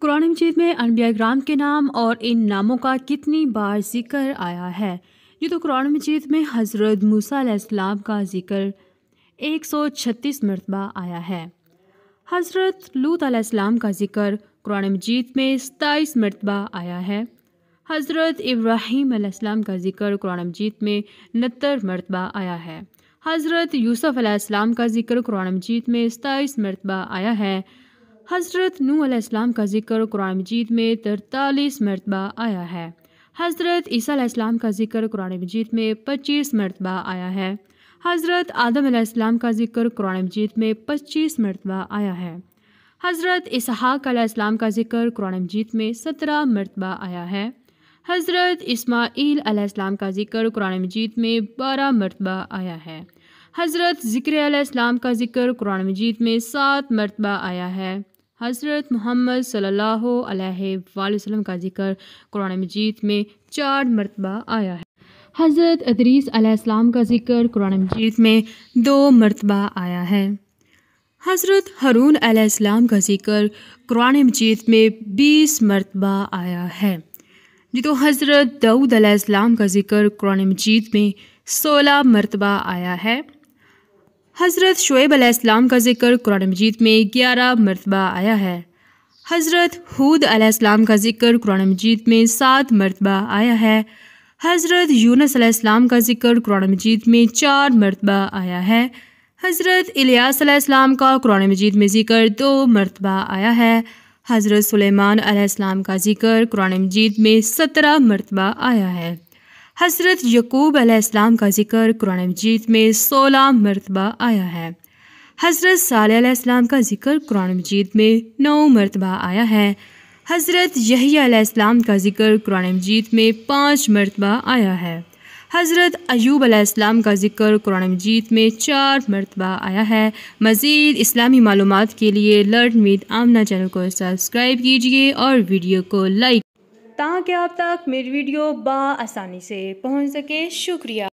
कुरान मजीद में अनबिया किराम के नाम और इन नामों का कितनी बार जिक्र आया है। ये तो कुरान मजीद में हज़रत मूसा अलैहिस्सलाम का जिक्र 136 मरतबा आया है। हज़रत लूत अलैहिस्सलाम का जिक्र कुरान मजीद में 27 मरतबा आया है। हज़रत इब्राहीम अलैहिस्सलाम का जिक्र कुरान मजीद में 69 मरतबा आया है। हज़रत यूसुफ अलैहिस्सलाम का जिक्र कुरान मजीद में 27 मरतबा आया है। हज़रत नूह अलैहिस्सलाम का जिक्र कुरान मजीद में 43 मरतबा आया है। हज़रत ईसा अलैहिस्सलाम का जिक्र कुरान मजीद में 25 मरतबा आया है। हज़रत आदम अलैहिस्सलाम का जिक्र कुरान मजीद में 25 मरतबा आया है। हज़रत इसहाक अलैहिस्सलाम का जिक्र कुरान मजीद में 17 मरतबा आया है। हज़रत इस्माईल अलैहिस्सलाम का जिक्र कुरान मजीद में 12 मरतबा आया है। हज़रत ज़िक्रिया अलैहिस्सलाम का जिक्र कुरान मजीद में 7 मरतबा आया है। हज़रत मोहम्मद सल्लल्लाहु अलैहि वसल्लम का जिक्र कुरान मजीद में 4 मरतबा आया है। हज़रत इदरीस अलैहिस्सलाम का जिक्र कुरान मजीद में 2 मरतबा आया है। हज़रत हारून अलैहिस्सलाम का जिक्र कुरान मजीद में 20 मरतबा आया है। जी तो हज़रत दाऊद अलैहिस्सलाम का जिक्र कुरान मजीद में 16 मरतबा आया है। हज़रत शुएब अलैहिस्सलाम का जिक्र कुरान मजीद में 11 मरतबा आया है। हज़रत हूद अलैहिस्सलाम का जिक्र कुरान मजीद में 7 मरतबा आया है। हज़रत यूनुस अलैहिस्सलाम का जिक्र कुरान मजीद में 4 मरतबा आया है। हज़रत इलियास अलैहिस्सलाम का कुरान मजीद में जिक्र 2 मरतबा आया है। हज़रत सुलेमान अलैहिस्सलाम का जिक्र कुरान मजीद में 17 मरतबा आया है। हज़रत यकूब अलैहिस्सलाम का जिक्र कुरान मजीद में 16 मरतबा आया है। हज़रत सालेह अलैहिस्सलाम का जिक्र कुरान मजीद में 9 मरतबा आया है। हज़रत यहया अलैहिस्सलाम का जिक्र कुरान मजीद में 5 मरतबा आया है। हज़रत अयूब अलैहिस्सलाम का जिक्र कुरान मजीद में 4 मरतबा आया है। मज़ीद इस्लामी मालूमात के लिए लर्न विद आमना चैनल को सब्सक्राइब कीजिए और वीडियो को लाइक ताकि आप तक मेरी वीडियो आसानी से पहुंच सके। शुक्रिया।